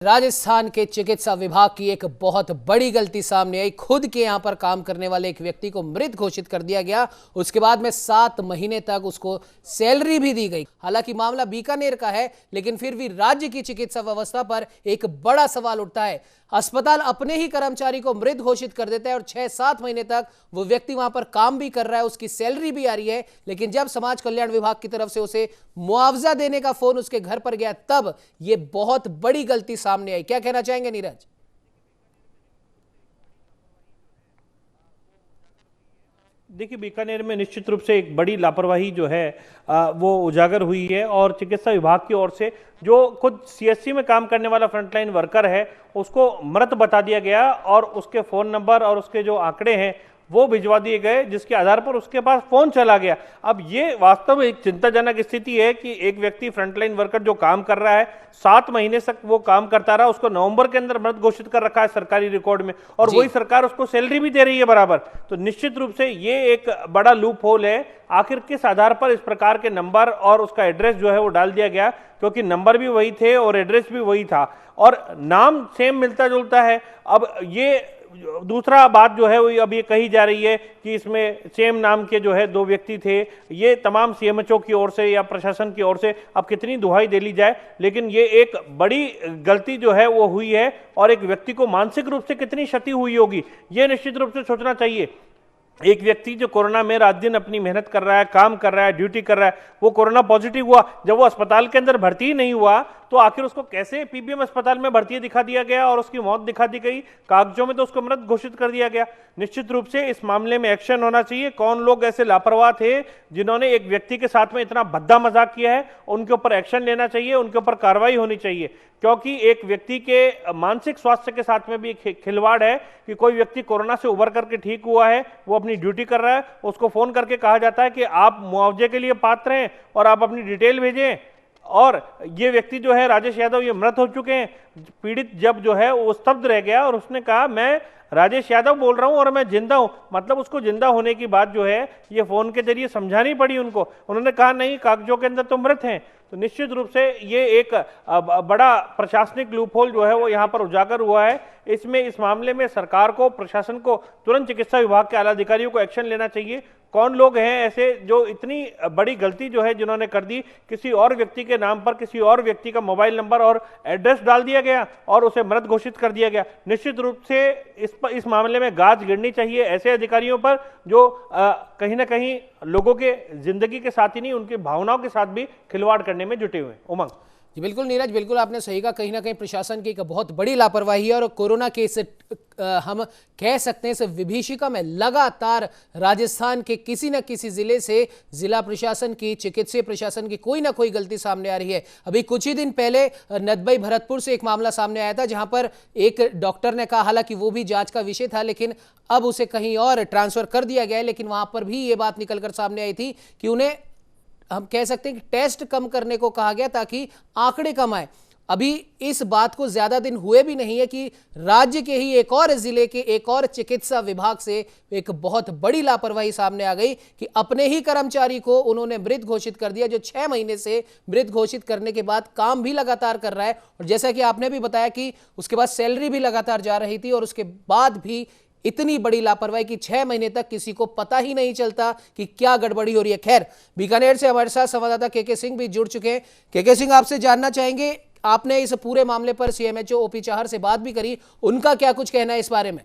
राजस्थान के चिकित्सा विभाग की एक बहुत बड़ी गलती सामने आई। खुद के यहां पर काम करने वाले एक व्यक्ति को मृत घोषित कर दिया गया। उसके बाद में 7 महीने तक उसको सैलरी भी दी गई। हालांकि मामला बीकानेर का है, लेकिन फिर भी राज्य की चिकित्सा व्यवस्था पर एक बड़ा सवाल उठता है। अस्पताल अपने ही कर्मचारी को मृत घोषित कर देता है और 6-7 महीने तक वो व्यक्ति वहां पर काम भी कर रहा है, उसकी सैलरी भी आ रही है, लेकिन जब समाज कल्याण विभाग की तरफ से उसे मुआवजा देने का फोन उसके घर पर गया, तब यह बहुत बड़ी गलती सामने आई। क्या कहना चाहेंगे नीरज? देखिए, बीकानेर में निश्चित रूप से एक बड़ी लापरवाही जो है वो उजागर हुई है और चिकित्सा विभाग की ओर से जो खुद सीएससी में काम करने वाला फ्रंटलाइन वर्कर है उसको मृत बता दिया गया और उसके फ़ोन नंबर और उसके जो आंकड़े हैं वो भिजवा दिए गए, जिसके आधार पर उसके पास फोन चला गया। अब ये वास्तव में एक चिंताजनक स्थिति है कि एक व्यक्ति फ्रंटलाइन वर्कर जो काम कर रहा है 7 महीने तक वो काम करता रहा, उसको नवंबर के अंदर मृत घोषित कर रखा है सरकारी रिकॉर्ड में, और वही सरकार उसको सैलरी भी दे रही है बराबर। तो निश्चित रूप से ये एक बड़ा लूप होल है। आखिर किस आधार पर इस प्रकार के नंबर और उसका एड्रेस जो है वो डाल दिया गया, क्योंकि नंबर भी वही थे और एड्रेस भी वही था और नाम सेम मिलता जुलता है। अब ये दूसरा बात जो है वो अब ये कही जा रही है कि इसमें सेम नाम के जो है 2 व्यक्ति थे। ये तमाम सीएमएचओ की ओर से या प्रशासन की ओर से अब कितनी दुहाई दे ली जाए, लेकिन ये एक बड़ी गलती जो है वो हुई है और एक व्यक्ति को मानसिक रूप से कितनी क्षति हुई होगी ये निश्चित रूप से सोचना चाहिए। एक व्यक्ति जो कोरोना में रात दिन अपनी मेहनत कर रहा है, काम कर रहा है, ड्यूटी कर रहा है, वो कोरोना पॉजिटिव हुआ, जब वो अस्पताल के अंदर भर्ती ही नहीं हुआ तो आखिर उसको कैसे पीबीएम अस्पताल में भर्ती दिखा दिया गया और उसकी मौत दिखा दी गई, कागजों में तो उसको मृत घोषित कर दिया गया। निश्चित रूप से इस मामले में एक्शन होना चाहिए। कौन लोग ऐसे लापरवाह थे जिन्होंने एक व्यक्ति के साथ में इतना भद्दा मजाक किया है, उनके ऊपर एक्शन लेना चाहिए, उनके ऊपर कार्रवाई होनी चाहिए, क्योंकि एक व्यक्ति के मानसिक स्वास्थ्य के साथ में भी एक खिलवाड़ है कि कोई व्यक्ति कोरोना से उबर करके ठीक हुआ है, वो अपनी ड्यूटी कर रहा है, उसको फोन करके कहा जाता है कि आप मुआवजे के लिए पात्र हैं और आप अपनी डिटेल भेजें, और ये व्यक्ति जो है राजेश यादव ये मृत हो चुके हैं। पीड़ित जब जो है वो स्तब्ध रह गया और उसने कहा मैं राजेश यादव बोल रहा हूं और मैं जिंदा हूं। मतलब उसको जिंदा होने की बात जो है ये फोन के जरिए समझानी पड़ी उनको। उन्होंने कहा नहीं, कागजों के अंदर तो मृत हैं। तो निश्चित रूप से ये एक बड़ा प्रशासनिक लूपहोल जो है वो यहाँ पर उजागर हुआ है। इसमें इस मामले में सरकार को, प्रशासन को तुरंत चिकित्सा विभाग के आला अधिकारियों को एक्शन लेना चाहिए। कौन लोग हैं ऐसे जो इतनी बड़ी गलती जो है जिन्होंने कर दी, किसी और व्यक्ति के नाम पर किसी और व्यक्ति का मोबाइल नंबर और एड्रेस डाल दिया गया और उसे मृत घोषित कर दिया गया। निश्चित रूप से इस मामले में गाज गिरनी चाहिए ऐसे अधिकारियों पर जो कहीं ना कहीं लोगों के जिंदगी के साथ ही नहीं उनकी भावनाओं के साथ भी खिलवाड़ करने में जुटे हुए। उमंग जी बिल्कुल नीरज, बिल्कुल आपने सही कहा। कहीं ना कहीं प्रशासन की एक बहुत बड़ी लापरवाही है और कोरोना के इस हम कह सकते हैं इस विभीषिका में लगातार राजस्थान के किसी न किसी जिले से जिला प्रशासन की, चिकित्सीय प्रशासन की कोई ना कोई गलती सामने आ रही है। अभी कुछ ही दिन पहले नदबई भरतपुर से एक मामला सामने आया था जहां पर एक डॉक्टर ने कहा, हालांकि वो भी जांच का विषय था, लेकिन अब उसे कहीं और ट्रांसफर कर दिया गया है, लेकिन वहां पर भी ये बात निकलकर सामने आई थी कि उन्हें हम कह सकते हैं कि टेस्ट कम करने को कहा गया ताकि आंकड़े कम आए। अभी इस बात को ज्यादा दिन हुए भी नहीं है कि राज्य के ही एक और जिले के एक और चिकित्सा विभाग से एक बहुत बड़ी लापरवाही सामने आ गई कि अपने ही कर्मचारी को उन्होंने मृत घोषित कर दिया, जो 6 महीने से मृत घोषित करने के बाद काम भी लगातार कर रहा है। और जैसा कि आपने भी बताया कि उसके बाद सैलरी भी लगातार जा रही थी और उसके बाद भी इतनी बड़ी लापरवाही कि 6 महीने तक किसी को पता ही नहीं चलता कि क्या गड़बड़ी हो रही है। खैर, बीकानेर से हमारे साथ संवाददाता केके सिंह भी जुड़ चुके हैं। केके सिंह, आपसे जानना चाहेंगे, आपने इस पूरे मामले पर सीएमएचओ ओपी चाहर से बात भी करी, उनका क्या कुछ कहना है इस बारे में?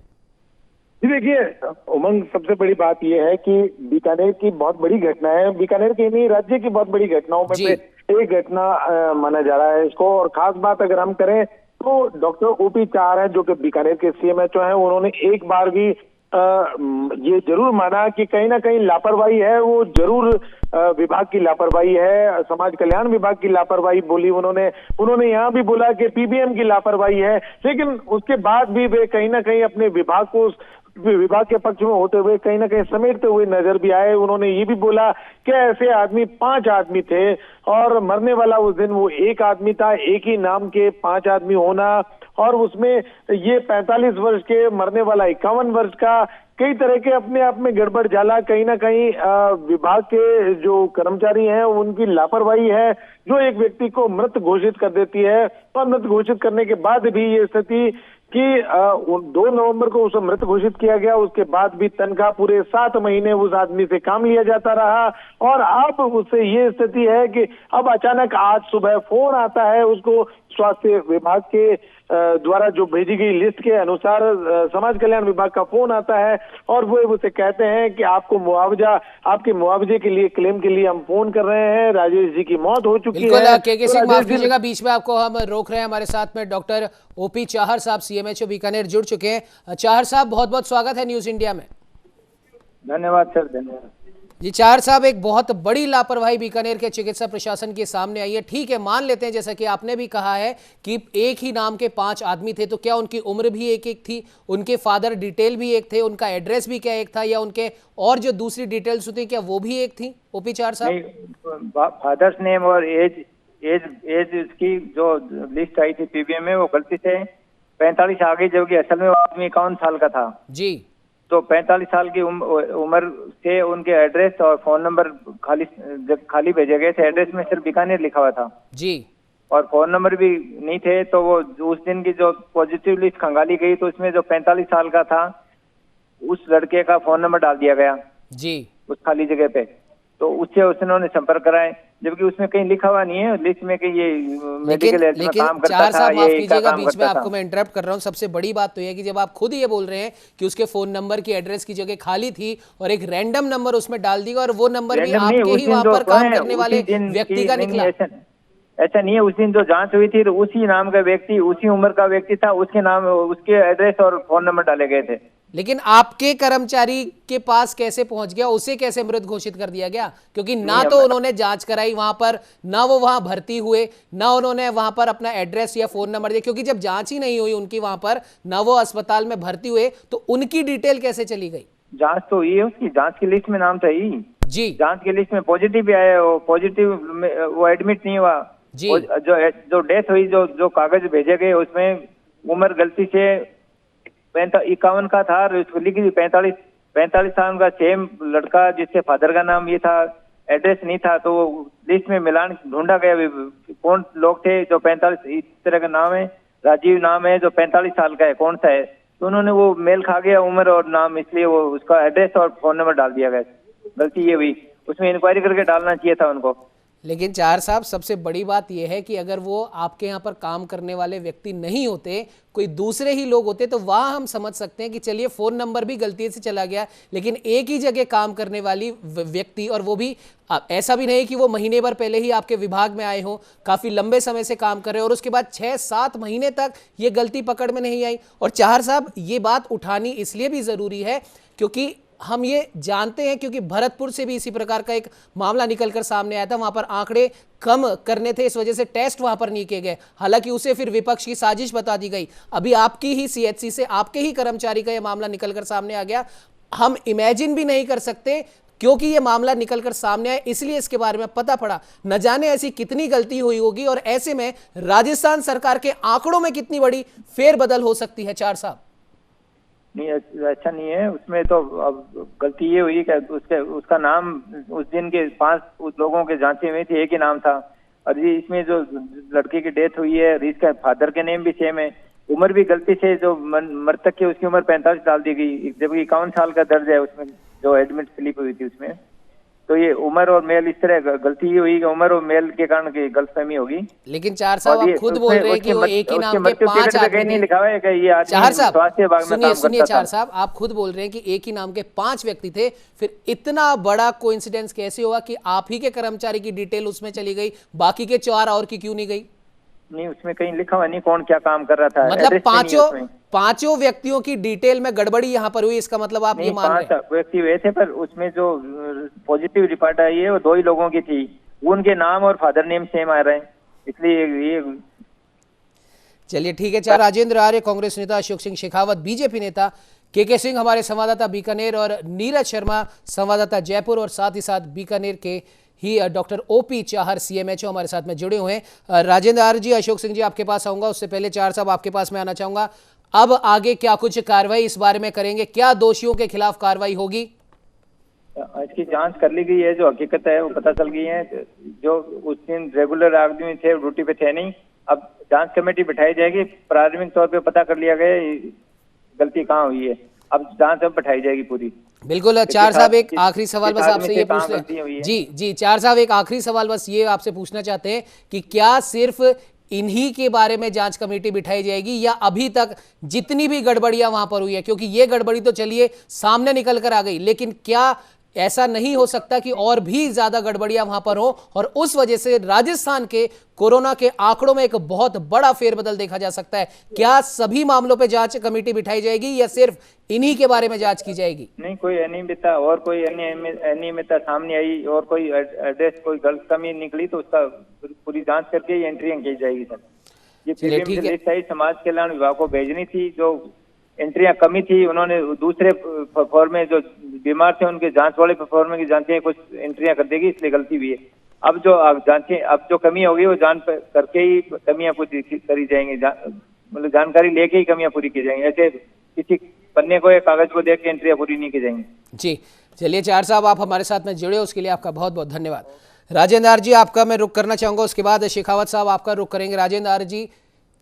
जी देखिए उमंग, सबसे बड़ी बात यह है कि बीकानेर की बहुत बड़ी घटना है। बीकानेर की नहीं, राज्य की बहुत बड़ी घटनाओं में से एक घटना माना जा रहा है इसको। और खास बात अगर हम करें तो डॉक्टर ओपी चाहर हैं जो कि बीकानेर के सीएमएचओ हैं, उन्होंने एक बार भी ये जरूर माना कि कहीं ना कहीं लापरवाही है, वो जरूर विभाग की लापरवाही है, समाज कल्याण विभाग की लापरवाही बोली उन्होंने यहाँ भी बोला कि पीबीएम की लापरवाही है। लेकिन उसके बाद भी वे कहीं ना कहीं अपने विभाग के पक्ष में होते हुए कहीं ना कहीं समेटते हुए नजर भी आए। उन्होंने ये भी बोला कि ऐसे आदमी 5 आदमी थे और मरने वाला उस दिन वो एक आदमी था। एक ही नाम के 5 आदमी होना और उसमें ये 45 वर्ष के, मरने वाला 51 वर्ष का, कई तरह के अपने आप में गड़बड़ झाला, कहीं ना कहीं विभाग के जो कर्मचारी हैं उनकी लापरवाही है जो एक व्यक्ति को मृत घोषित कर देती है, और मृत घोषित करने के बाद भी ये स्थिति कि 2 नवंबर को उसे मृत घोषित किया गया, उसके बाद भी तनख्वाह पूरे 7 महीने उस आदमी से काम लिया जाता रहा, और अब उससे ये स्थिति है कि अब अचानक आज सुबह फोन आता है उसको स्वास्थ्य विभाग के द्वारा जो भेजी गई लिस्ट के अनुसार समाज कल्याण विभाग का फोन आता है, और वो उसे कहते हैं कि आपको मुआवजा, आपके मुआवजे के लिए क्लेम के लिए हम फोन कर रहे हैं, राजेश जी की मौत हो चुकी है। के सिंह, माफ कीजिएगा बीच में आपको हम रोक रहे हैं। हमारे साथ में डॉक्टर ओपी चाहर साहब सीएमएचओ बीकानेर जुड़ चुके हैं। चाहर साहब, बहुत बहुत स्वागत है न्यूज इंडिया में। धन्यवाद सर, धन्यवाद जी। चाहर साहब, एक बहुत बड़ी लापरवाही बीकानेर के चिकित्सा प्रशासन के सामने आई है। ठीक है, मान लेते हैं जैसा कि आपने भी कहा है कि एक ही नाम के 5 आदमी थे, तो क्या उनकी उम्र भी एक एक थी, उनके फादर डिटेल भी एक थे, उनका एड्रेस भी क्या एक था, या उनके और जो दूसरी डिटेल्स होती क्या वो भी एक थी? ओपी चाहर साहब, फादर्स नेम और एज उसकी जो लिस्ट आई थी पीबीएम में वो गलती से 45 आ गई, जबकि असल में वो आदमी 51 साल का था जी। तो 45 साल की उम्र से उनके एड्रेस और फोन नंबर खाली भेजे गए थे। एड्रेस में सिर्फ बीकानेर लिखा हुआ था जी, और फोन नंबर भी नहीं थे। तो वो उस दिन की जो पॉजिटिव लिस्ट खंगाली गई तो उसमें जो 45 साल का था उस लड़के का फोन नंबर डाल दिया गया जी उस खाली जगह पे। तो उससे उन्होंने संपर्क कराए, जबकि उसमें कहीं लिखा हुआ नहीं है लिस्ट में कि ये मेडिकल एड में काम करता था। साहब माफ कीजिएगा, बीच में आपको मैं इंटरप्ट कर रहा हूँ। सबसे बड़ी बात तो यह है कि जब आप खुद ये बोल रहे हैं कि उसके फोन नंबर की एड्रेस की जगह खाली थी और एक रैंडम नंबर उसमें डाल दिया, और वो नंबर भी आपके ही वहां पर काम करने वाले व्यक्ति का निकला। ऐसा नहीं है, उस दिन जो जांच हुई थी तो उसी नाम का व्यक्ति, उसी उम्र का व्यक्ति था, उसके नाम, उसके एड्रेस और फोन नंबर डाले गए थे। लेकिन आपके कर्मचारी के पास कैसे पहुंच गया, उसे कैसे मृत घोषित कर दिया गया? क्योंकि ना तो उन्होंने जांच कराई वहां पर, ना वो वहां भर्ती हुए, ना उन्होंने वहां पर अपना एड्रेस या फोन नंबर दिया। क्योंकि जब जांच ही नहीं हुई उनकी वहां पर, ना वो अस्पताल में भर्ती हुए, तो उनकी डिटेल कैसे चली गई? जांच तो ये उसकी जांच की लिस्ट में नाम था ही जी, जांच की लिस्ट में पॉजिटिव भी आया, वो पॉजिटिव वो एडमिट नहीं हुआ जी। जो डेथ हुई, जो कागज भेजे गए उसमें उम्र गलती से 51 का था, लिखी 45 साल का सेम लड़का जिसके फादर का नाम ये था, एड्रेस नहीं था। तो लिस्ट में मिलान ढूंढा गया कौन लोग थे जो 45 इस तरह का नाम है, राजीव नाम है जो 45 साल का है, कौन सा है। तो उन्होंने वो मेल खा गया उम्र और नाम, इसलिए वो उसका एड्रेस और फोन नंबर डाल दिया गया। गलती ये हुई, उसमें इंक्वायरी करके डालना चाहिए था उनको। लेकिन चाहर साहब, सबसे बड़ी बात यह है कि अगर वो आपके यहाँ पर काम करने वाले व्यक्ति नहीं होते, कोई दूसरे ही लोग होते, तो वहां हम समझ सकते हैं कि चलिए फोन नंबर भी गलती से चला गया। लेकिन एक ही जगह काम करने वाली व्यक्ति, और वो भी ऐसा भी नहीं कि वो महीने भर पहले ही आपके विभाग में आए हों, काफी लंबे समय से काम कर रहे हैं, और उसके बाद 6-7 महीने तक ये गलती पकड़ में नहीं आई। और चाहर साहब, ये बात उठानी इसलिए भी जरूरी है क्योंकि हम ये जानते हैं, क्योंकि भरतपुर से भी इसी प्रकार का एक मामला निकलकर सामने आया था। वहां पर आंकड़े कम करने थे, इस वजह से टेस्ट वहां पर नहीं किए गए। हालांकि उसे फिर विपक्ष की साजिश बता दी गई। अभी आपकी ही सीएचसी से आपके ही कर्मचारी का यह मामला निकलकर सामने आ गया। हम इमेजिन भी नहीं कर सकते, क्योंकि यह मामला निकलकर सामने आया इसलिए इसके बारे में पता पड़ा। न जाने ऐसी कितनी गलती हुई होगी, और ऐसे में राजस्थान सरकार के आंकड़ों में कितनी बड़ी फेरबदल हो सकती है। चार साहब, नहीं ऐसा नहीं है, उसमें तो अब गलती ये हुई कि उसका नाम उस दिन के 5 उस लोगों के जांचे में थे, एक ही नाम था। और ये इसमें जो लड़के की डेथ हुई है, इसका फादर के नेम भी सेम है। उम्र भी गलती से जो मृतक की उसकी उम्र 45 डाल दी गई, जबकि 51 साल का दर्ज है उसमें जो एडमिट स्लिप हुई थी उसमें। तो ये उम्र और मेल इस तरह गलती ही हुई कि उम्र और मेल के कारण की गलतफहमी होगी। लेकिन चार साहब, आप खुद बोल रहे हैं कि वो एक ही नाम के 5 आदमी नहीं लिखा हुआ है कि ये आदमी चार साहब स्वास्थ्य विभाग में काम करता था। सुनिए चार साहब, आप खुद बोल रहे हैं कि एक ही नाम के 5 व्यक्ति थे, फिर इतना बड़ा कोइंसिडेंस कैसे हुआ कि आप ही के कर्मचारी की डिटेल उसमें चली गई, बाकी के 4 और की क्यों नहीं गई? नहीं, उसमें कहीं लिखा हुआ नहीं कौन क्या काम कर रहा था। मतलब पांचों व्यक्तियों की डिटेल में गड़बड़ी यहां पर हुई, इसका मतलब आप ये मान रहे हैं? 5 व्यक्ति हुए थे, पर उसमें जो पॉजिटिव रिपोर्ट आई है वो 2 ही लोगों की थी। उनके नाम और फादर नेम सेम आ रहे हैं, इसलिए ये। चलिए ठीक है। चार राजेंद्र आर्य कांग्रेस नेता, अशोक सिंह शेखावत बीजेपी नेता, के सिंह हमारे संवाददाता बीकानेर, और नीरज शर्मा संवाददाता जयपुर, और साथ ही साथ बीकानेर के ही डॉक्टर ओपी चाहर सीएमएचओ हमारे साथ में जुड़े हुए हैं। राजेंद्र आर्य जी, अशोक सिंह जी आपके पास आऊंगा, उससे पहले चार साहब आपके पास मैं आना चाहूंगा। अब आगे क्या कुछ कार्रवाई इस बारे में करेंगे, क्या दोषियों के खिलाफ कार्रवाई होगी? इसकी जांच कर ली गई है, जो हकीकत है वो पता चल गई है। जो उस दिन रेगुलर आदमी थे ड्यूटी पे थे नहीं, अब जांच कमेटी बिठाई जाएगी, प्राथमिक तौर पे पता कर लिया गया गलती कहाँ हुई है, अब जांच अब बिठाई जाएगी पूरी। बिल्कुल। चार साहब एक आखिरी सवाल बस आपसे ये पूछते हैं। जी चार साहब एक आखिरी सवाल बस ये आपसे पूछना चाहते हैं कि क्या सिर्फ इन्हीं के बारे में जांच कमेटी बिठाई जाएगी या अभी तक जितनी भी गड़बड़ियां वहां पर हुई है, क्योंकि ये गड़बड़ी तो चलिए सामने निकल कर आ गई, लेकिन क्या ऐसा नहीं हो सकता कि और भी ज्यादा गड़बड़ियां वहां पर हो और उस वजह से राजस्थान के कोरोना के आंकड़ों में एक बहुत बड़ा फेरबदल देखा जा सकता है? क्या सभी मामलों पे जांच कमेटी बिठाई जाएगी या सिर्फ इन्हीं के बारे में जांच की जाएगी? नहीं, कोई अनियमितता और कोई अनियमितता सामने आई और कोई एड्रेस कोई गलत कमी निकली तो उसका पूरी जांच करके एंट्रियां की जाएगी सर। ये प्रीलिमिनरी लिस्ट आई समाज कल्याण विभाग को भेजनी थी, जो एंट्रियां कमी थी उन्होंने दूसरे फॉर्म में जो बीमार थे उनके जांच वाले फॉर्म में की जांचें कुछ एंट्रियां कर देगी, इसलिए गलती हुई है। अब जो जांचें अब जो कमी होगी वो जांच करके ही कमियां पूरी करी जाएंगी, मतलब जानकारी लेके ही कमियां पूरी की जाएंगी, ऐसे किसी पन्ने को या कागज को देख के एंट्रियां पूरी नहीं की जाएंगी। जी चलिए चार साहब आप हमारे साथ में जुड़े उसके लिए आपका बहुत बहुत धन्यवाद। राजेंद्र जी आपका मैं रुख करना चाहूंगा, उसके बाद शेखावत साहब आपका रुख करेंगे। राजेंद्र जी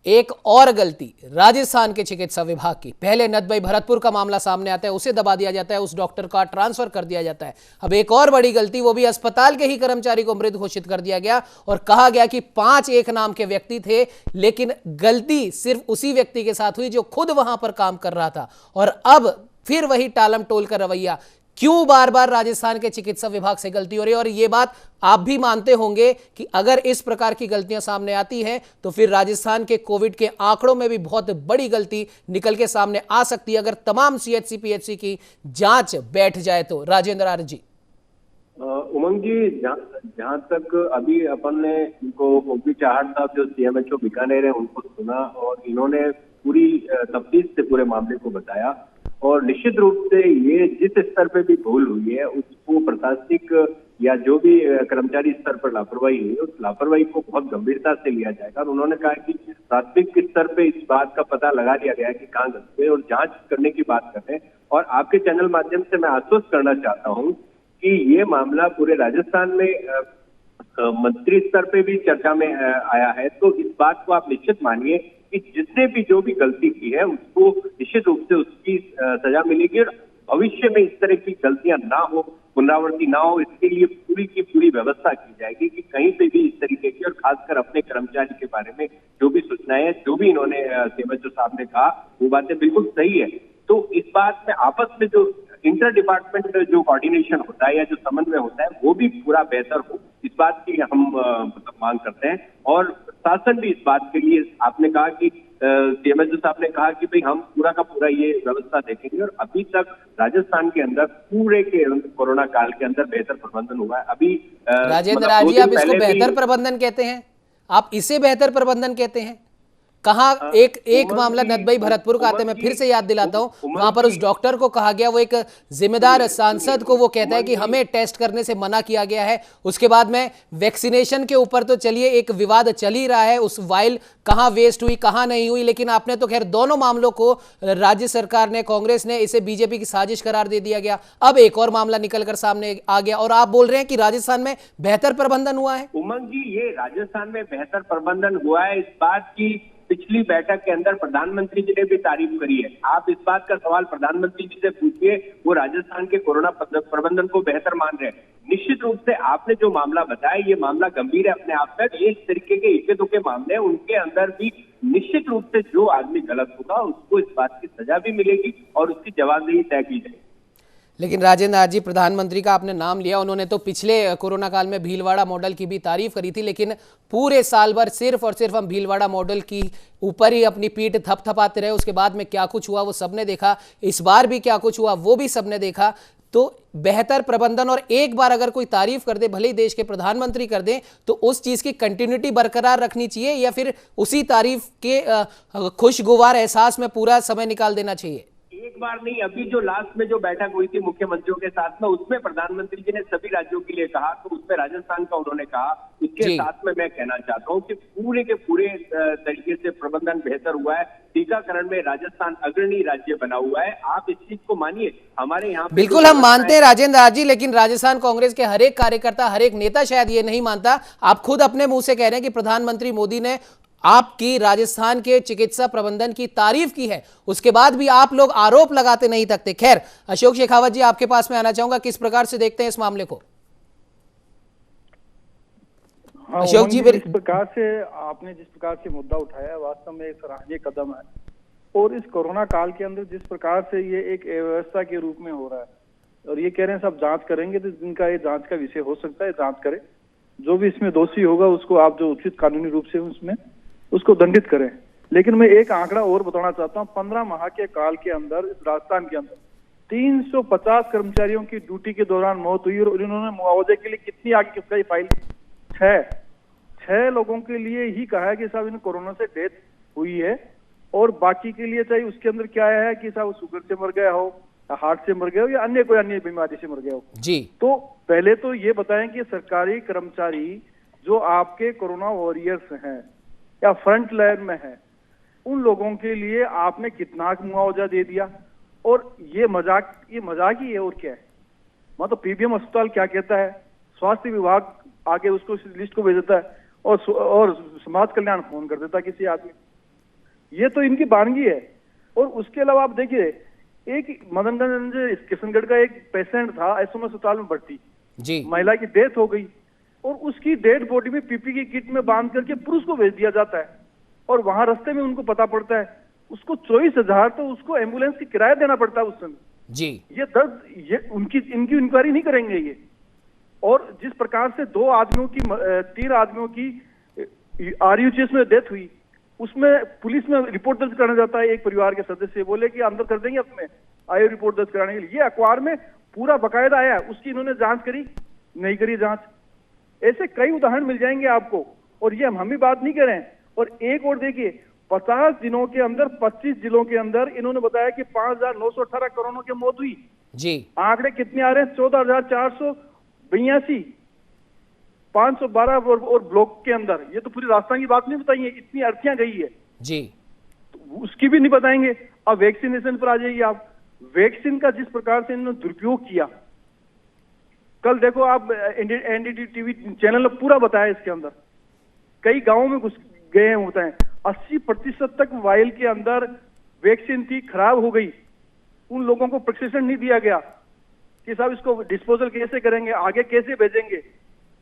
एक और गलती राजस्थान के चिकित्सा विभाग की, पहले नदबई भरतपुर का मामला सामने आता है, उसे दबा दिया जाता है, उस डॉक्टर का ट्रांसफर कर दिया जाता है। अब एक और बड़ी गलती, वो भी अस्पताल के ही कर्मचारी को मृत घोषित कर दिया गया और कहा गया कि 5 एक नाम के व्यक्ति थे, लेकिन गलती सिर्फ उसी व्यक्ति के साथ हुई जो खुद वहां पर काम कर रहा था। और अब फिर वही टालम टोल का रवैया, क्यों बार बार राजस्थान के चिकित्सा विभाग से गलती हो रही है? और यह बात आप भी मानते होंगे कि अगर इस प्रकार की गलतियां सामने आती हैं तो फिर राजस्थान के कोविड के आंकड़ों में भी बहुत बड़ी गलती निकल के सामने आ सकती है अगर तमाम सीएचसी पीएचसी की जांच बैठ जाए तो। राजेंद्र आर्य जी। उमंग जी, जहाँ तक अभी अपन ने इनको ओपी चाहट साहब जो सीएमएचओ बीकानेर है उनको सुना और इन्होंने पूरी तफ्तीश से पूरे मामले को बताया और निश्चित रूप से ये जिस स्तर पे भी भूल हुई है उसको प्रशासनिक या जो भी कर्मचारी स्तर पर लापरवाही हुई है उस लापरवाही को बहुत गंभीरता से लिया जाएगा। और उन्होंने कहा कि प्राथमिक स्तर पे इस बात का पता लगा लिया गया है कि कहाँ गलती है और जांच करने की बात कर रहे हैं। और आपके चैनल माध्यम से मैं आश्वस्त करना चाहता हूँ कि ये मामला पूरे राजस्थान में मंत्री स्तर पे भी चर्चा में आया है, तो इस बात को आप निश्चित मानिए कि जिसने भी जो भी गलती की है उसको निश्चित रूप से उसकी सजा मिलेगी और भविष्य में इस तरह की गलतियां ना हो, पुनरावृत्ति ना हो, इसके लिए पूरी की पूरी व्यवस्था की जाएगी कि कहीं पे भी इस तरीके की, और खासकर अपने कर्मचारी के बारे में जो भी सूचनाएं जो भी इन्होंने सीएमएचओ साहब ने कहा वो बातें बिल्कुल सही है। तो इस बात में आपस में जो इंटर डिपार्टमेंट जो कोऑर्डिनेशन होता है या जो समन्वय होता है वो भी पूरा बेहतर हो, इस बात की हम मतलब मांग करते हैं। और शासन भी इस बात के लिए, आपने कहा कि सीएमएचओ साहब ने कहा कि भाई हम पूरा का पूरा ये व्यवस्था देखेंगे और अभी तक राजस्थान के अंदर पूरे के कोरोना काल के अंदर बेहतर प्रबंधन हुआ है। अभी राजेंद्र आर्य जी, आप इसको बेहतर प्रबंधन कहते हैं? आप इसे बेहतर प्रबंधन कहते हैं? कहा एक मामला नदबई भरतपुर का आता है, मैं फिर से याद दिलाता हूं, वहां पर उस डॉक्टर को कहा गया, वो एक जिम्मेदार सांसद को वो कहता है कि हमें टेस्ट करने से मना किया गया है। उसके बाद में वैक्सीनेशन के ऊपर तो चलिए एक विवाद चल ही रहा है, उस वाइल कहां वेस्ट हुई कहां नहीं हुई, लेकिन आपने तो खैर दोनों मामलों को राज्य सरकार ने, कांग्रेस ने इसे बीजेपी की साजिश करार दे दिया गया। अब एक और मामला निकलकर सामने आ गया और आप बोल रहे हैं कि राजस्थान में बेहतर प्रबंधन हुआ है। उमंग जी, ये राजस्थान में बेहतर प्रबंधन हुआ है, इस बात की पिछली बैठक के अंदर प्रधानमंत्री जी ने भी तारीफ करी है। आप इस बात का सवाल प्रधानमंत्री जी से पूछिए, वो राजस्थान के कोरोना प्रबंधन को बेहतर मान रहे हैं। निश्चित रूप से आपने जो मामला बताया ये मामला गंभीर है अपने आप में, ये इस तरीके के इक्के दुक्के मामले हैं, उनके अंदर भी निश्चित रूप से जो आदमी गलत होगा उसको इस बात की सजा भी मिलेगी और उसकी जवाबदेही तय की जाएगी। लेकिन राजेंद्र आर्य जी, प्रधानमंत्री का आपने नाम लिया, उन्होंने तो पिछले कोरोना काल में भीलवाड़ा मॉडल की भी तारीफ करी थी, लेकिन पूरे साल भर सिर्फ और सिर्फ हम भीलवाड़ा मॉडल की ऊपर ही अपनी पीठ थपथपाते रहे। उसके बाद में क्या कुछ हुआ वो सबने देखा, इस बार भी क्या कुछ हुआ वो भी सबने देखा। तो बेहतर प्रबंधन, और एक बार अगर कोई तारीफ कर दे, भले ही देश के प्रधानमंत्री कर दें, तो उस चीज की कंटिन्यूटी बरकरार रखनी चाहिए या फिर उसी तारीफ के खुशगवार एहसास में पूरा समय निकाल देना चाहिए? एक बार नहीं, अभी जो लास्ट में जो बैठक हुई थी मुख्यमंत्रियों के साथ में, उसमें प्रधानमंत्री जी ने सभी राज्यों के लिए कहा, तो उसमें राजस्थान का उन्होंने कहा। इसके जी। साथ में मैं कहना चाहता हूं कि पूरे के पूरे तरीके से प्रबंधन बेहतर हुआ है। टीकाकरण में राजस्थान अग्रणी राज्य बना हुआ है। आप इस चीज को मानिए, हमारे यहाँ पे बिल्कुल हम मानते हैं राजेंद्र आज जी, लेकिन राजस्थान कांग्रेस के हर एक कार्यकर्ता, हर एक नेता शायद ये नहीं मानता। आप खुद अपने मुंह से कह रहे हैं कि प्रधानमंत्री मोदी ने आपकी राजस्थान के चिकित्सा प्रबंधन की तारीफ की है, उसके बाद भी आप लोग आरोप लगाते नहीं थकते। खैर, अशोक शेखावत जी आपके पास में आना चाहूंगा, किस प्रकार से देखते हैं इस मामले को? अशोक जी, जिस प्रकार से आपने जिस प्रकार से मुद्दा उठाया है, वास्तव में एक सराहनीय कदम है। और इस कोरोना काल के अंदर जिस प्रकार से ये एक व्यवस्था के रूप में हो रहा है, और ये कह रहे हैं सब जांच करेंगे, तो जिनका ये जांच का विषय हो सकता है जांच करें। जो भी इसमें दोषी होगा उसको आप जो उचित कानूनी रूप से उसमें उसको दंडित करें। लेकिन मैं एक आंकड़ा और बताना चाहता हूँ, 15 माह के काल के अंदर इस राजस्थान के अंदर 350 कर्मचारियों की ड्यूटी के दौरान मौत हुई, और उन्होंने मुआवजे के लिए कितनी आगे किसका फाइल 6 लोगों के लिए ही कहा है कि साहब इन कोरोना से डेथ हुई है, और बाकी के लिए चाहे उसके अंदर क्या है कि साहब शुगर से मर गया हो, हार्ट से मर गया हो, या अन्य कोई अन्य बीमारी से मर गया हो। जी, तो पहले तो ये बताएं कि सरकारी कर्मचारी जो आपके कोरोना वॉरियर्स हैं या फ्रंट लाइन में है, उन लोगों के लिए आपने कितना मुआवजा दे दिया? और ये मजाक ही है और क्या है? मतलब पीबीएम अस्पताल क्या कहता है, स्वास्थ्य विभाग आगे उसको लिस्ट को भेज देता है, और समाज कल्याण फोन कर देता है किसी आदमी। ये तो इनकी बानगी है। और उसके अलावा आप देखिए, एक मदनगंज किशनगढ़ का एक पेशेंट था एसएम अस्पताल में भर्ती, जी, महिला की डेथ हो गई, और उसकी डेड बॉडी में पीपी की किट में बांध करके पुरुष को भेज दिया जाता है, और वहां रास्ते में उनको पता पड़ता है उसको 24,000 तो उसको एम्बुलेंस की किराया देना पड़ता है उस समय। जी, ये दर्द, ये इनकी इंक्वायरी नहीं करेंगे ये। और जिस प्रकार से 3 आदमियों की आरयूएचएस में डेथ हुई, उसमें पुलिस में रिपोर्ट दर्ज करना जाता है। एक परिवार के सदस्य बोले कि अंदर कर देंगे अपने आयो रिपोर्ट दर्ज कराने के लिए, ये अखबार में पूरा बकायदा आया, उसकी इन्होंने जांच करी नहीं करी जांच। ऐसे कई उदाहरण मिल जाएंगे आपको, और ये हम ही बात नहीं कर रहे हैं। और एक और देखिए, 50 दिनों के अंदर 25 जिलों के अंदर इन्होंने बताया कि 5,918 कोरोना की मौत हुई। जी, आंकड़े कितने आ रहे हैं? 14,482, 512 और ब्लॉक के अंदर। ये तो पूरी राजस्थान की बात नहीं बताई है, इतनी अर्थियां गई है जी, तो उसकी भी नहीं बताएंगे। अब वैक्सीनेशन पर आ जाइए आप। वैक्सीन का जिस प्रकार से इन्होंने दुरुपयोग किया, कल देखो आप एनडीटीवी टीवी चैनल में पूरा बताया। इसके अंदर कई गांवों में घुस गए होते हैं, 80% तक वायल के अंदर वैक्सीन थी, खराब हो गई। उन लोगों को प्रशिक्षण नहीं दिया गया कि साहब इसको डिस्पोजल कैसे करेंगे, आगे कैसे भेजेंगे।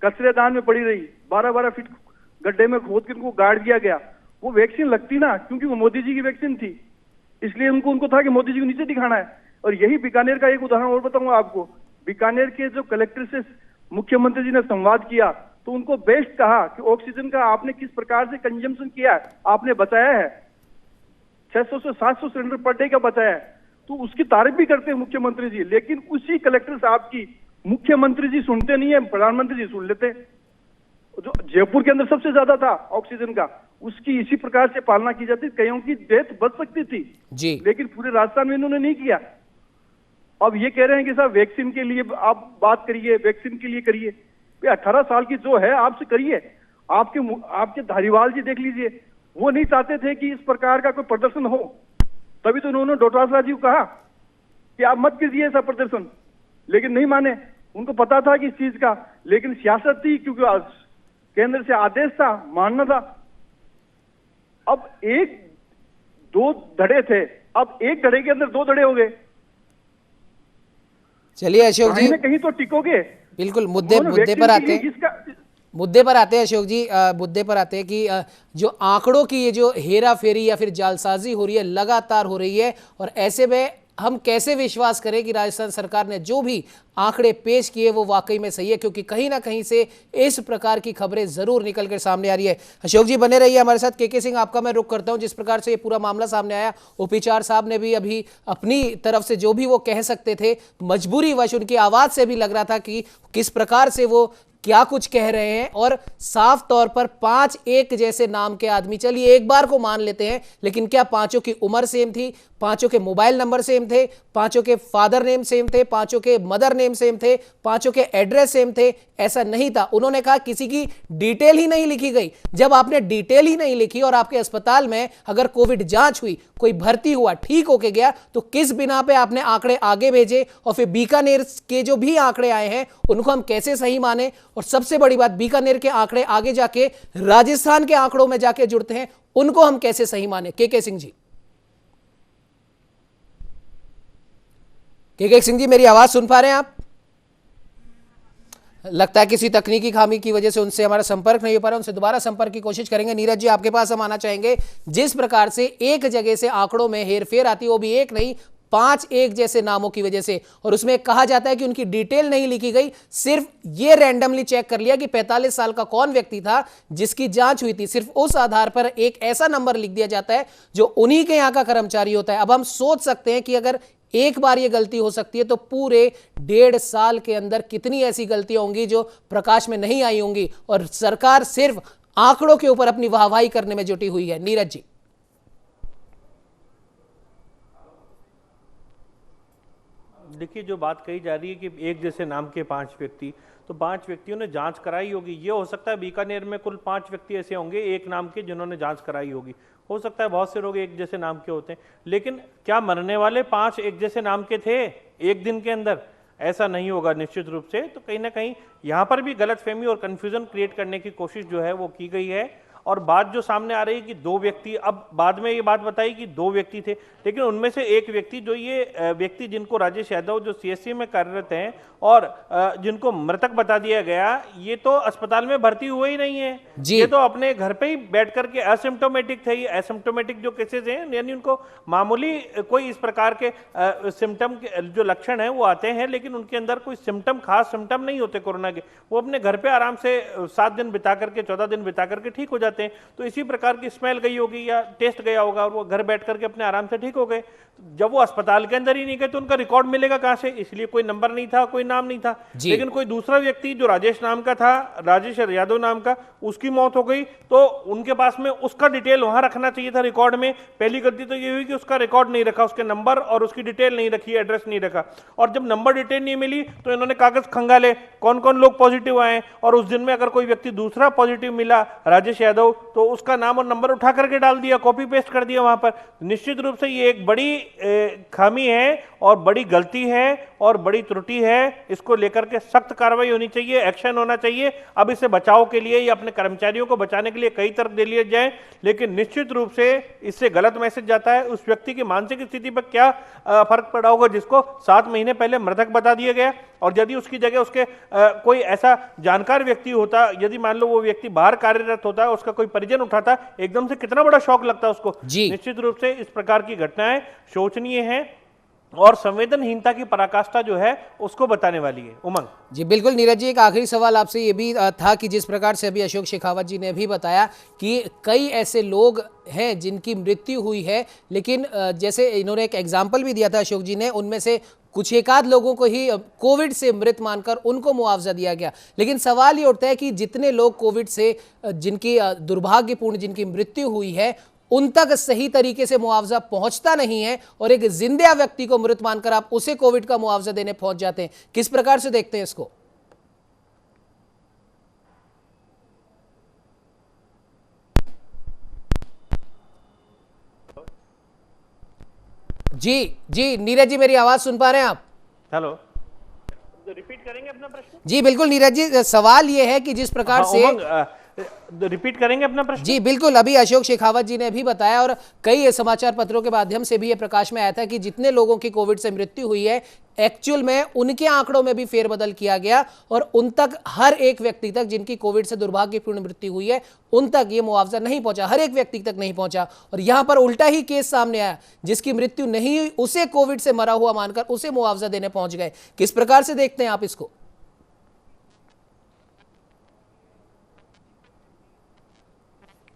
कचरेदान में पड़ी रही, 12-12 फीट गड्ढे में खोद के उनको गाड़ दिया गया। वो वैक्सीन लगती ना, क्योंकि वो मोदी जी की वैक्सीन थी, इसलिए उनको था कि मोदी जी को नीचे दिखाना है। और यही बीकानेर का एक उदाहरण और बताऊंगा आपको। बीकानेर के जो कलेक्टर से मुख्यमंत्री जी ने संवाद किया, तो उनको बेस्ट कहा कि ऑक्सीजन का आपने किस प्रकार से कंजम्पशन किया है, आपने बताया है 600 से 700 सिलेंडर पर डे का बताया है, तो उसकी तारीफ भी करते हैं मुख्यमंत्री जी। लेकिन उसी कलेक्टर साहब की मुख्यमंत्री जी सुनते नहीं है, प्रधानमंत्री जी सुन लेते हैं। जो जयपुर के अंदर सबसे ज्यादा था ऑक्सीजन का, उसकी इसी प्रकार से पालना की जाती, कईयों की डेथ बच सकती थी जी, लेकिन पूरे राजस्थान में इन्होंने नहीं किया। अब ये कह रहे हैं कि साहब वैक्सीन के लिए आप बात करिए, वैक्सीन के लिए करिए। 18 साल की जो है आपसे करिए। आपके धारीवाल जी देख लीजिए, वो नहीं चाहते थे कि इस प्रकार का कोई प्रदर्शन हो, तभी तो उन्होंने डोटासरा जी को कहा कि आप मत कीजिए ऐसा प्रदर्शन, लेकिन नहीं माने। उनको पता था कि इस चीज का, लेकिन सियासत थी, क्योंकि केंद्र से आदेश था, मानना था। अब 1-2 धड़े थे, अब एक धड़े के अंदर 2 धड़े हो गए। चलिए अशोक जी, कहीं ना कहीं तो टिकोगे। बिल्कुल मुद्दे पर आते हैं, मुद्दे पर आते हैं अशोक जी। मुद्दे पर आते हैं कि जो आंकड़ों की ये जो हेरा फेरी या फिर जालसाजी हो रही है, लगातार हो रही है, और ऐसे में हम कैसे विश्वास करें कि राजस्थान सरकार ने जो भी आंकड़े पेश किए वो वाकई में सही है, क्योंकि कहीं ना कहीं से इस प्रकार की खबरें जरूर निकल कर सामने आ रही है। अशोक जी बने रहिए हमारे साथ। के सिंह, आपका मैं रुख करता हूं। जिस प्रकार से ये पूरा मामला सामने आया, ओपी चार साहब ने भी अभी अपनी तरफ से जो भी वो कह सकते थे, मजबूरी वश उनकी आवाज से भी लग रहा था कि किस प्रकार से वो क्या कुछ कह रहे हैं। और साफ तौर पर 5 एक जैसे नाम के आदमी, चलिए एक बार को मान लेते हैं, लेकिन क्या पांचों की उम्र सेम थी, पांचों के मोबाइल नंबर सेम थे, पांचों के फादर नेम सेम थे, पांचों के मदर नेम सेम थे, पांचों के एड्रेस सेम थे? ऐसा नहीं था। उन्होंने कहा किसी की डिटेल ही नहीं लिखी गई। जब आपने डिटेल ही नहीं लिखी और आपके अस्पताल में अगर कोविड जांच हुई, कोई भर्ती हुआ, ठीक होके गया, तो किस बिना पे आपने आंकड़े आगे भेजे? और फिर बीकानेर के जो भी आंकड़े आए हैं उनको हम कैसे सही माने? और सबसे बड़ी बात, बीकानेर के आंकड़े आगे जाके राजस्थान के आंकड़ों में जाके जुड़ते हैं, उनको हम कैसे सही माने? के सिंह जी, के सिंह जी, मेरी आवाज सुन पा रहे हैं आप? लगता है किसी तकनीकी खामी की वजह से उनसे हमारा संपर्क नहीं हो पा रहा। उनसे दोबारा संपर्क की कोशिश करेंगे। नीरज जी, आपके पास हम आना चाहेंगे। जिस प्रकार से एक जगह से आंकड़ों में हेरफेर आती है, वो भी एक नहीं 5 एक जैसे नामों की वजह से, और उसमें कहा जाता है कि उनकी डिटेल नहीं लिखी गई, सिर्फ ये रैंडमली चेक कर लिया कि 45 साल का कौन व्यक्ति था जिसकी जांच हुई थी, सिर्फ उस आधार पर एक ऐसा नंबर लिख दिया जाता है जो उन्हीं के यहां का कर्मचारी होता है। अब हम सोच सकते हैं कि अगर एक बार ये गलती हो सकती है तो पूरे 1.5 साल के अंदर कितनी ऐसी गलतियां होंगी जो प्रकाश में नहीं आई होंगी, और सरकार सिर्फ आंकड़ों के ऊपर अपनी वाहवाही करने में जुटी हुई है। नीरज जी, देखिए, जो बात कही जा रही है कि एक जैसे नाम के 5 व्यक्ति, तो 5 व्यक्तियों ने जांच कराई होगी। ये हो सकता है बीकानेर में कुल 5 व्यक्ति ऐसे होंगे एक नाम के जिन्होंने जांच कराई होगी। हो सकता है बहुत से लोग एक जैसे नाम के होते हैं, लेकिन क्या मरने वाले 5 एक जैसे नाम के थे एक दिन के अंदर? ऐसा नहीं होगा निश्चित रूप से। तो कहीं ना कहीं यहाँ पर भी गलतफहमी और कंफ्यूजन क्रिएट करने की कोशिश जो है वो की गई है। और बात जो सामने आ रही है कि 2 व्यक्ति, अब बाद में ये बात बताई कि 2 व्यक्ति थे, लेकिन उनमें से एक व्यक्ति, जो ये व्यक्ति जिनको राजेश यादव जो सीएससी में कार्यरत हैं और जिनको मृतक बता दिया गया, ये तो अस्पताल में भर्ती हुए ही नहीं है। ये तो अपने घर पे ही बैठ करके असिम्टोमेटिक थे। ये एसिम्टोमेटिक जो केसेस हैं, यानी उनको मामूली कोई इस प्रकार के सिम्टम के जो लक्षण हैं वो आते हैं, लेकिन उनके अंदर कोई सिम्टम, खास सिम्टम नहीं होते कोरोना के। वो अपने घर पे आराम से 7 दिन बिता करके, 14 दिन बिता करके ठीक हो जाते हैं। तो इसी प्रकार की स्मेल गई होगी या टेस्ट गया होगा और वो घर बैठ करके अपने आराम से ठीक हो गए। जब वो अस्पताल के अंदर ही नहीं गए तो उनका रिकॉर्ड मिलेगा कहां से? इसलिए कोई नंबर नहीं था, कोई नाम नहीं था। लेकिन कोई दूसरा व्यक्ति जो राजेश नाम का था, राजेश यादव नाम का, उसकी मौत हो गई, तो उनके पास में उसका डिटेल वहां रखना चाहिए था रिकॉर्ड में। पहली गलती तो ये हुई कि उसका रिकॉर्ड नहीं रखा, उसके नंबर और उसकी डिटेल नहीं रखी, एड्रेस नहीं रखा। और जब नंबर डिटेल नहीं मिली तो इन्होंने कागज खंगाले कौन कौन लोग पॉजिटिव आए, और उस दिन में अगर कोई व्यक्ति दूसरा पॉजिटिव मिला राजेश यादव, तो उसका नाम और नंबर उठा करके डाल दिया, कॉपी पेस्ट कर दिया वहां पर। निश्चित रूप से ये एक बड़ी खामी है और बड़ी गलती है और बड़ी त्रुटि है। इसको लेकर के सख्त कार्रवाई होनी चाहिए, एक्शन होना चाहिए। अब इसे बचाव के लिए या अपने कर्मचारियों को बचाने के लिए कई तर्क दे लिए जाए, लेकिन निश्चित रूप से इससे गलत मैसेज जाता है। उस व्यक्ति की मानसिक स्थिति पर क्या फर्क पड़ा होगा जिसको 7 महीने पहले मृतक बता दिया गया, और यदि उसकी जगह उसके कोई ऐसा जानकार व्यक्ति होता, यदि मान लो वो व्यक्ति बाहर कार्यरत होता, उसका कोई परिजन उठाता, एकदम से कितना बड़ा शॉक लगता उसको। निश्चित रूप से इस प्रकार की घटनाएं शोचनीय है और संवेदनहीनता की पराकाष्ठा जो है उसको बताने वाली है। उमंग जी, बिल्कुल। नीरज जी, एक आखिरी सवाल आपसे ये भी था कि जिस प्रकार से अभी अशोक शेखावत जी ने भी बताया कि कई ऐसे लोग हैं जिनकी मृत्यु हुई है, लेकिन जैसे इन्होंने एक एग्जाम्पल भी दिया था अशोक जी ने, उनमें से कुछ एकाध लोगों को ही कोविड से मृत मानकर उनको मुआवजा दिया गया। लेकिन सवाल ये उठता है कि जितने लोग कोविड से जिनकी दुर्भाग्यपूर्ण जिनकी मृत्यु हुई है, उन तक सही तरीके से मुआवजा पहुंचता नहीं है, और एक जिंदा व्यक्ति को मृत मानकर आप उसे कोविड का मुआवजा देने पहुंच जाते हैं। किस प्रकार से देखते हैं इसको? जी नीरज जी, मेरी आवाज सुन पा रहे हैं आप? हेलो, तो रिपीट करेंगे अपना प्रश्न? जी बिल्कुल नीरज जी, सवाल ये है कि जिस प्रकार से रिपीट करेंगे अपना प्रश्न? जी बिल्कुल। अभी अशोक शेखावत जी ने भी बताया और कई समाचार पत्रों के माध्यम से भी ये प्रकाश में आया था कि जितने लोगों की कोविड से मृत्यु हुई है, एक्चुअल में उनके आंकड़ों में भी फेरबदल किया गया और उन तक, हर एक व्यक्ति तक जिनकी कोविड से दुर्भाग्यपूर्ण मृत्यु हुई है, उन तक ये मुआवजा नहीं पहुंचा, हर एक व्यक्ति तक नहीं पहुंचा। और यहां पर उल्टा ही केस सामने आया, जिसकी मृत्यु नहीं हुई उसे कोविड से मरा हुआ मानकर उसे मुआवजा देने पहुंच गए। किस प्रकार से देखते हैं आप इसको?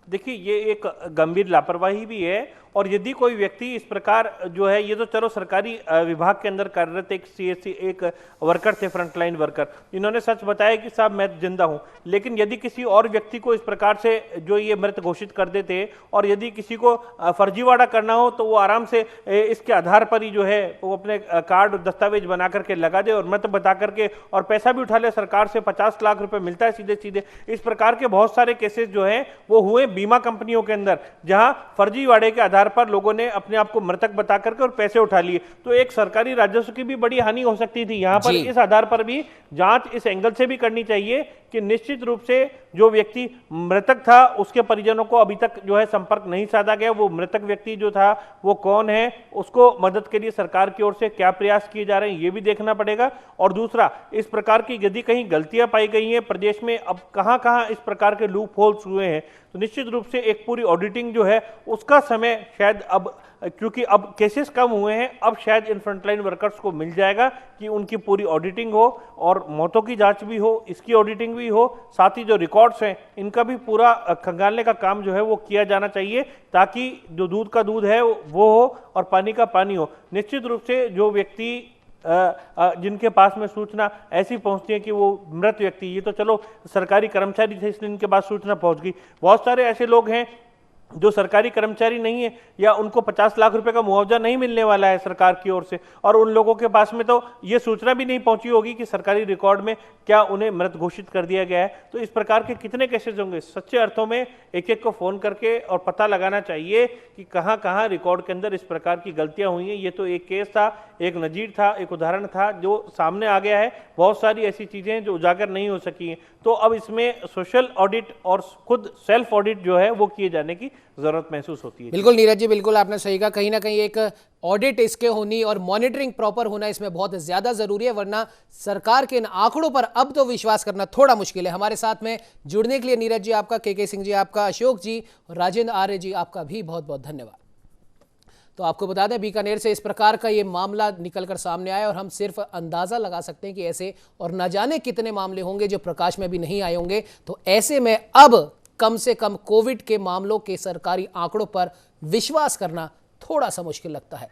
देखिए, ये एक गंभीर लापरवाही भी है और यदि कोई व्यक्ति इस प्रकार जो है, ये तो चलो सरकारी विभाग के अंदर कार्यरत एक सीएससी एक वर्कर थे, फ्रंटलाइन वर्कर, इन्होंने सच बताया कि साहब मैं जिंदा हूं, लेकिन यदि किसी और व्यक्ति को इस प्रकार से जो ये मृत घोषित कर देते और यदि किसी को फर्जीवाड़ा करना हो तो वो आराम से इसके आधार पर ही जो है वो अपने कार्ड दस्तावेज बना करके लगा दे और मृत बता करके और पैसा भी उठा ले, सरकार से 50 लाख रुपए मिलता है सीधे सीधे। इस प्रकार के बहुत सारे केसेस जो है वो हुए बीमा कंपनियों के अंदर, जहां फर्जीवाड़े के आधार पर लोगों ने अपने आप को मृतक बता करके और पैसे उठा लिए। तो एक सरकारी राजस्व की भी बड़ी हानि हो सकती थी यहां पर। इस आधार पर भी जांच इस एंगल से भी करनी चाहिए कि निश्चित रूप से जो व्यक्ति मृतक था उसके परिजनों को अभी तक जो है संपर्क नहीं साधा गया, वो मृतक व्यक्ति जो था वो कौन है, उसको मदद के लिए सरकार की ओर से क्या प्रयास किए जा रहे हैं ये भी देखना पड़ेगा। और दूसरा, इस प्रकार की यदि कहीं गलतियां पाई गई हैं प्रदेश में, अब कहां कहां इस प्रकार के लूप होल्स हुए हैं, तो निश्चित रूप से एक पूरी ऑडिटिंग जो है उसका समय शायद अब, क्योंकि अब केसेस कम हुए हैं, अब शायद इन फ्रंटलाइन वर्कर्स को मिल जाएगा कि उनकी पूरी ऑडिटिंग हो और मौतों की जांच भी हो, इसकी ऑडिटिंग भी हो, साथ ही जो रिकॉर्ड्स हैं इनका भी पूरा खंगालने का काम जो है वो किया जाना चाहिए, ताकि जो दूध का दूध है वो हो और पानी का पानी हो। निश्चित रूप से जो व्यक्ति जिनके पास में सूचना ऐसी पहुंचती है कि वो मृत व्यक्ति, ये तो चलो सरकारी कर्मचारी थे इसलिए इनके पास सूचना पहुंच गई, बहुत सारे ऐसे लोग हैं जो सरकारी कर्मचारी नहीं है या उनको 50 लाख रुपए का मुआवजा नहीं मिलने वाला है सरकार की ओर से, और उन लोगों के पास में तो ये सूचना भी नहीं पहुंची होगी कि सरकारी रिकॉर्ड में क्या उन्हें मृत घोषित कर दिया गया है। तो इस प्रकार के कितने केसेस होंगे, सच्चे अर्थों में एक एक को फोन करके और पता लगाना चाहिए कि कहां कहां रिकॉर्ड के अंदर इस प्रकार की गलतियां हुई हैं। ये तो एक केस था, एक नजीर था, एक उदाहरण था जो सामने आ गया है, बहुत सारी ऐसी चीजें जो उजागर नहीं हो सकी हैं। तो अब इसमें सोशल ऑडिट और खुद सेल्फ ऑडिट जो है वो किए जाने की जरूरत महसूस होती है। बिल्कुल नीरज जी, बिल्कुल आपने सही कहा, कहीं ना कहीं एक ऑडिट इसके होनी और मॉनिटरिंग प्रॉपर होना इसमें बहुत ज्यादा जरूरी है, वरना सरकार के इन आंकड़ों पर अब तो विश्वास करना थोड़ा मुश्किल है। हमारे साथ में जुड़ने के लिए नीरज जी आपका, के सिंह जी आपका, अशोक जी और राजेंद्र आर्य जी आपका भी बहुत बहुत धन्यवाद। तो आपको बता दें, बीकानेर से इस प्रकार का ये मामला निकलकर सामने आया और हम सिर्फ अंदाजा लगा सकते हैं कि ऐसे और न जाने कितने मामले होंगे जो प्रकाश में भी नहीं आए होंगे। तो ऐसे में अब कम से कम कोविड के मामलों के सरकारी आंकड़ों पर विश्वास करना थोड़ा सा मुश्किल लगता है।